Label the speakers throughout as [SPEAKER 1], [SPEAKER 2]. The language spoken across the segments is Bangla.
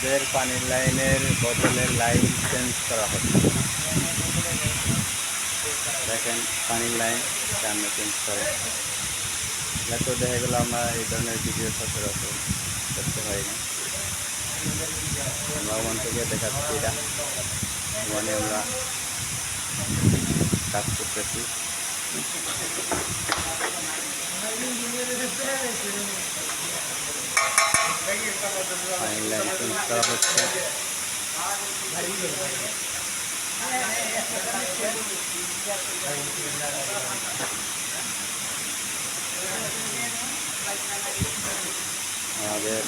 [SPEAKER 1] আমাদের পানির লাইনের বোতলের লাইন চেঞ্জ করা হচ্ছে। দেখেন পানির লাইন সামনে চেঞ্জ করে। তো দেখা গেলো আমরা এই ধরনের ভিডিও সচরাচর করতে হয় না। আমরা ওখান থেকে দেখাচ্ছি এটা ওখানে আমরা কাজ করতেছি। পানির লাইন চেঞ্জ করা হচ্ছে। আমাদের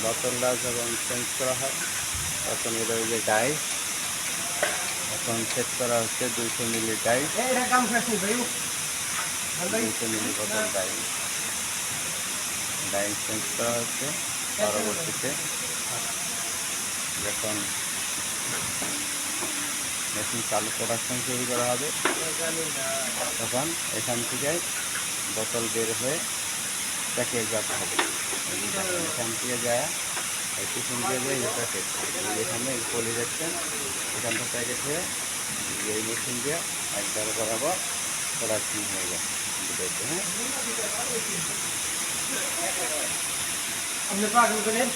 [SPEAKER 1] বোতলটা যখন চেঞ্জ করা হয় তখন এটা ওই যে ডাইস এখন সেট করা হচ্ছে 200 মিলি ডাইস, 200 মিলি বোতল ডাইস চেঞ্জ করা হচ্ছে। পরবর্তীতে যখন মেশিন চালু প্রোডাকশন শুরু করা হবে তখন এখান থেকে বোতল বের হয়ে প্যাকেট যাতে হবে। এখান থেকে যায় টিফিন দিয়ে যায় এই প্যাকেট এখানে পলি দেখছেন এখানটা প্যাকেট হয়ে এই মেশিন দিয়ে একবার বরাবর প্রোডাকশন হয়ে যায়। হ্যাঁ আপনি পাগল করেন।